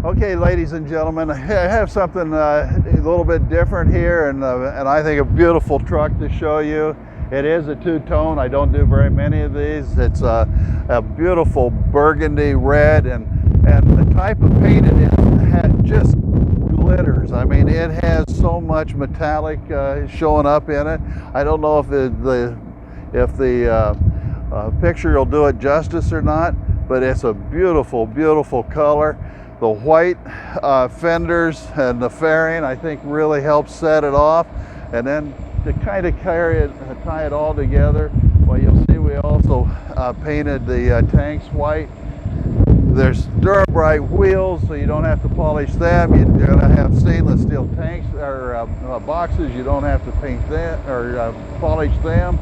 Okay, ladies and gentlemen, I have something a little bit different here, and I think a beautiful truck to show you. It is a two-tone. I don't do very many of these. It's a beautiful burgundy red, and the type of paint it is just glitters. I mean, it has so much metallic showing up in it. I don't know if the picture will do it justice or not, but it's a beautiful, beautiful color. The white fenders and the fairing, I think, really helps set it off. And then to kind of tie it all together, well, you'll see we also painted the tanks white. There's Durabrite wheels, so you don't have to polish them. You're going to have stainless steel tanks or boxes. You don't have to paint them or polish them.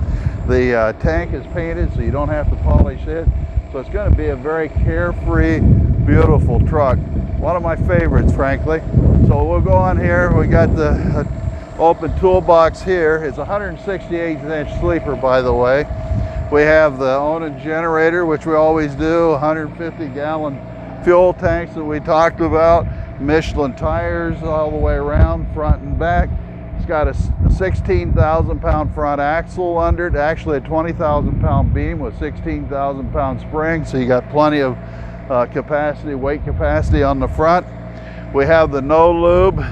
The tank is painted, so you don't have to polish it. So it's going to be a very carefree, beautiful truck. One of my favorites, frankly. So we'll go on here. We got the open toolbox here. It's a 168-inch sleeper, by the way. We have the Onan generator, which we always do, 150-gallon fuel tanks that we talked about, Michelin tires all the way around, front and back. It's got a 16,000-pound front axle under it, actually a 20,000-pound beam with 16,000-pound springs, so you got plenty of capacity, weight capacity on the front. We have the no lube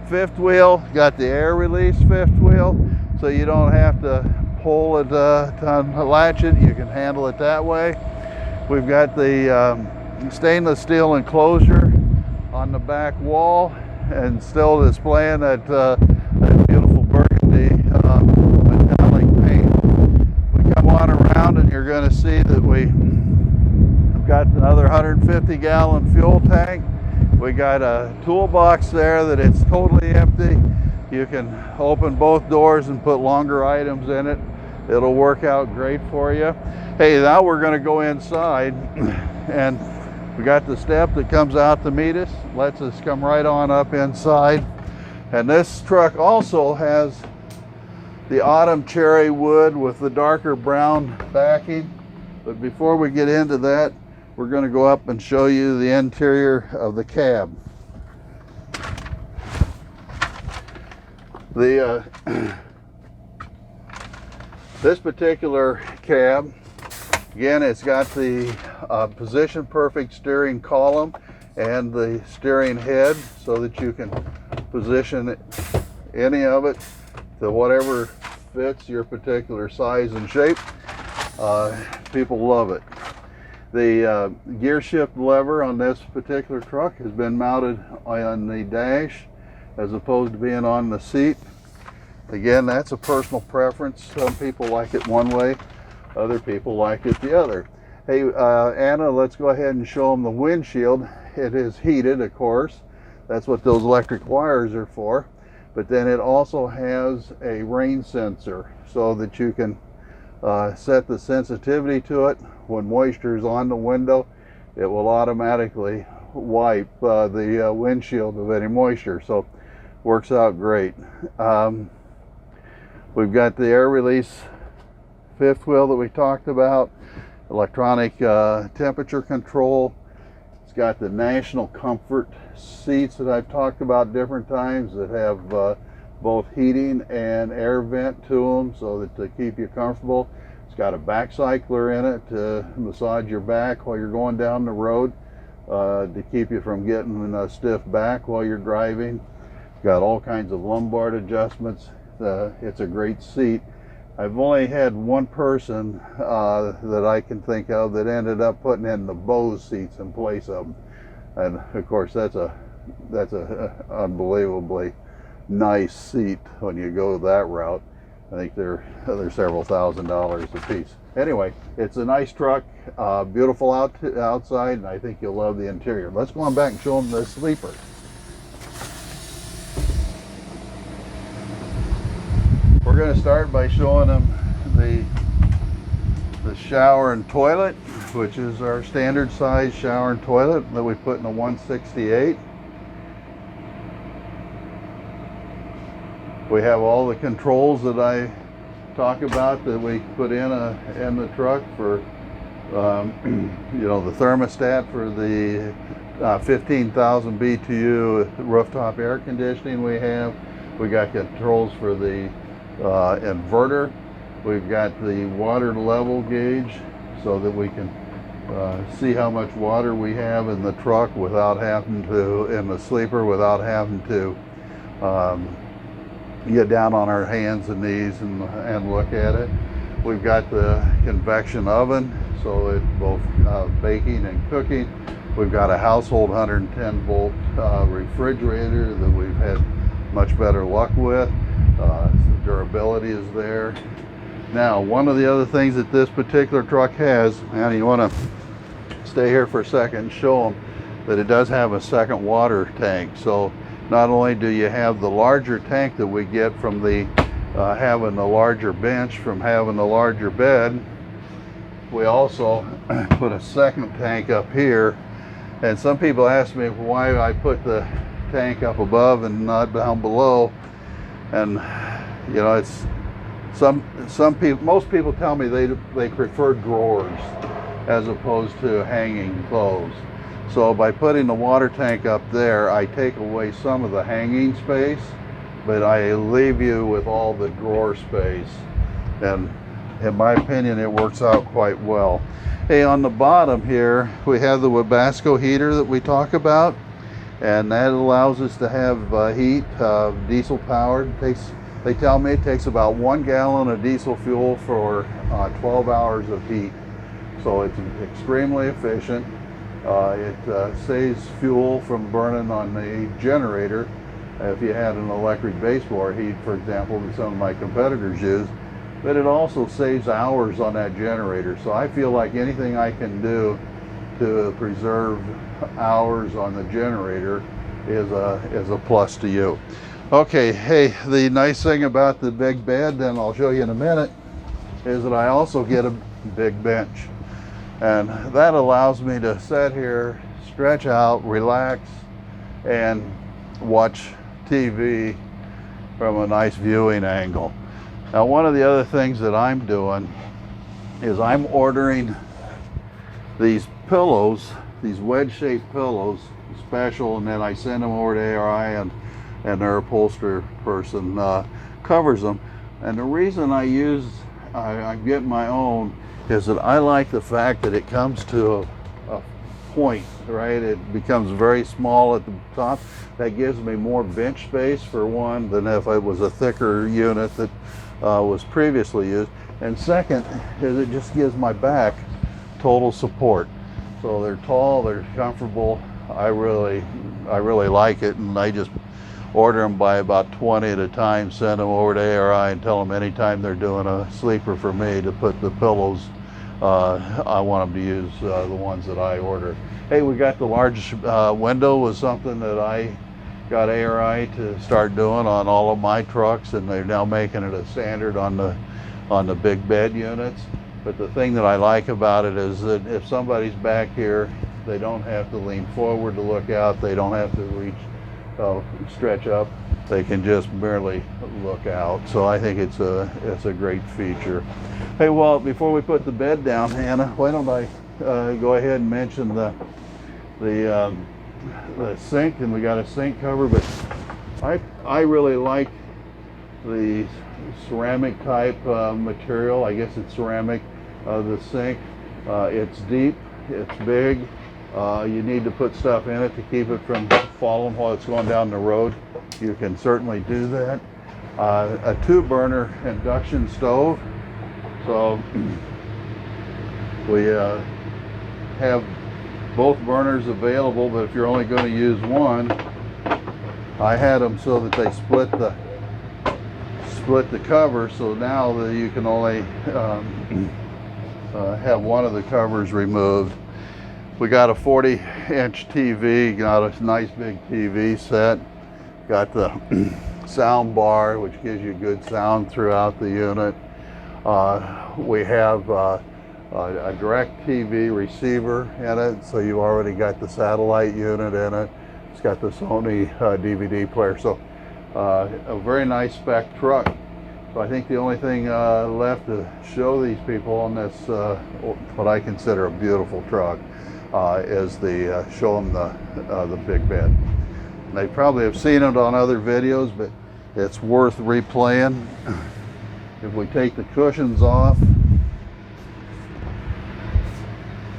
fifth wheel, got the air release fifth wheel, so you don't have to pull it to latch it. You can handle it that way. We've got the stainless steel enclosure on the back wall, and still displaying that beautiful burgundy metallic paint. We come on around and you're going to see that we've got another 150-gallon fuel tank. We got a toolbox there that it's totally empty. You can open both doors and put longer items in it. It'll work out great for you. Hey, now we're going to go inside, and we got the step that comes out to meet us, lets us come right on up inside. And this truck also has the autumn cherry wood with the darker brown backing. But before we get into that, we're going to go up and show you the interior of the cab. This particular cab, again, it's got the position perfect steering column and the steering head so that you can position any of it to whatever fits your particular size and shape. People love it. The Gearshift lever on this particular truck has been mounted on the dash as opposed to being on the seat. Again, that's a personal preference. Some people like it one way, other people like it the other. Hey, Anna, let's go ahead and show them the windshield. It is heated, of course. That's what those electric wires are for. But then it also has a rain sensor so that you can set the sensitivity to it. When moisture is on the window, it will automatically wipe the windshield of any moisture. So works out great. We've got the air release fifth wheel that we talked about, electronic temperature control. It's got the National Comfort seats that I've talked about different times that have both heating and air vent to them so that to keep you comfortable. It's got a back cycler in it to massage your back while you're going down the road to keep you from getting a stiff back while you're driving. It's got all kinds of lumbar adjustments. It's a great seat. I've only had one person that I can think of that ended up putting in the Bose seats in place of them, and of course that's a unbelievably nice seat when you go that route. I think they're several $1,000s a piece. Anyway, it's a nice truck, beautiful outside, and I think you'll love the interior. Let's go on back and show them the sleeper. We're going to start by showing them the shower and toilet, which is our standard size shower and toilet that we put in a 168. We have all the controls that I talk about that we put in the truck for you know, the thermostat for the 15,000 BTU rooftop air conditioning we have. We got controls for the inverter. We've got the water level gauge so that we can see how much water we have in the truck without having to, in the sleeper, without having to get down on our hands and knees and look at it. We've got the convection oven, so it's both baking and cooking. We've got a household 110 volt refrigerator that we've had much better luck with. The durability is there. Now, one of the other things that this particular truck has, and you want to stay here for a second and show them that it does have a second water tank. So not only do you have the larger tank that we get from the having the larger bench, from having the larger bed, we also put a second tank up here. And some people ask me why I put the tank up above and not down below. And you know, it's some people, most people tell me they prefer drawers as opposed to hanging clothes. So by putting the water tank up there, I take away some of the hanging space, but I leave you with all the drawer space. And in my opinion, it works out quite well. Hey, on the bottom here, we have the Basco heater that we talk about, and that allows us to have heat, diesel powered. They tell me it takes about 1 gallon of diesel fuel for 12 hours of heat. So it's extremely efficient. It saves fuel from burning on the generator. If you had an electric baseboard heat, for example, that some of my competitors use, but it also saves hours on that generator. So I feel like anything I can do to preserve hours on the generator is a plus to you. Okay, hey, the nice thing about the big bed, and I'll show you in a minute, is that I also get a big bench. And that allows me to sit here, stretch out, relax, and watch TV from a nice viewing angle. Now, one of the other things that I'm doing is I'm ordering these pillows, these wedge-shaped pillows, special, and then I send them over to ARI, and their upholsterer person covers them. And the reason I get my own is that I like the fact that it comes to a point, right? It becomes very small at the top. That gives me more bench space, for one, than if it was a thicker unit that was previously used. And second is it just gives my back total support. So they're tall, they're comfortable. I really like it, and I just order them by about 20 at a time, send them over to ARI, and tell them anytime they're doing a sleeper for me to put the pillows. I want them to use the ones that I order. Hey, we got the large window, was something that I got ARI to start doing on all of my trucks, and they're now making it a standard on the big bed units. But the thing that I like about it is that if somebody's back here, they don't have to lean forward to look out. They don't have to reach, stretch up. They can just merely look out. So I think it's a great feature. Hey, Walt, before we put the bed down, Hannah, why don't I go ahead and mention the sink, and we got a sink cover, but I really like the ceramic type material. I guess it's ceramic, the sink. It's deep, it's big. You need to put stuff in it to keep it from falling while it's going down the road. You can certainly do that. A 2-burner induction stove. So we have both burners available, but if you're only going to use one, I had them so that they split the cover, so now that you can only have one of the covers removed. We got a 40-inch TV, got a nice big TV set, got the sound bar, which gives you good sound throughout the unit. We have a direct TV receiver in it, so you've already got the satellite unit in it. It's got the Sony DVD player, so a very nice spec truck. So I think the only thing left to show these people on this, what I consider a beautiful truck. is the show them the big bed. They probably have seen it on other videos, but it's worth replaying. If we take the cushions off,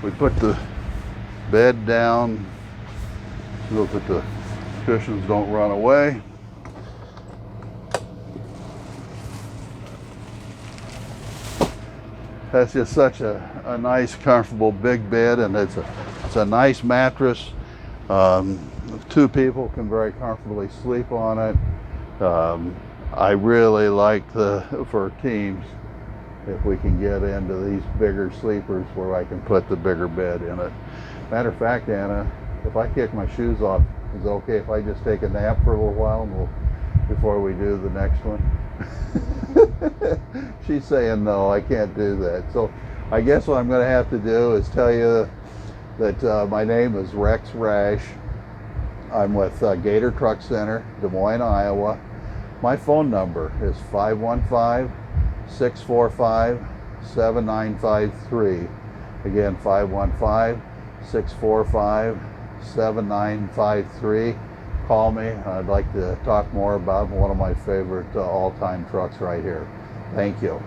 we put the bed down so that the cushions don't run away. That's just such a nice, comfortable big bed, and it's a nice mattress. Two people can very comfortably sleep on it. I really like for teams, if we can get into these bigger sleepers where I can put the bigger bed in it. Matter of fact, Anna, if I kick my shoes off, is it okay if I just take a nap for a little while before we do the next one? She's saying no, I can't do that. So I guess what I'm going to have to do is tell you that my name is Rex Rash. I'm with GATR Truck Center, Des Moines, Iowa. My phone number is 515-645-7953. Again, 515-645-7953. Call me. I'd like to talk more about one of my favorite all-time trucks right here. Thank you.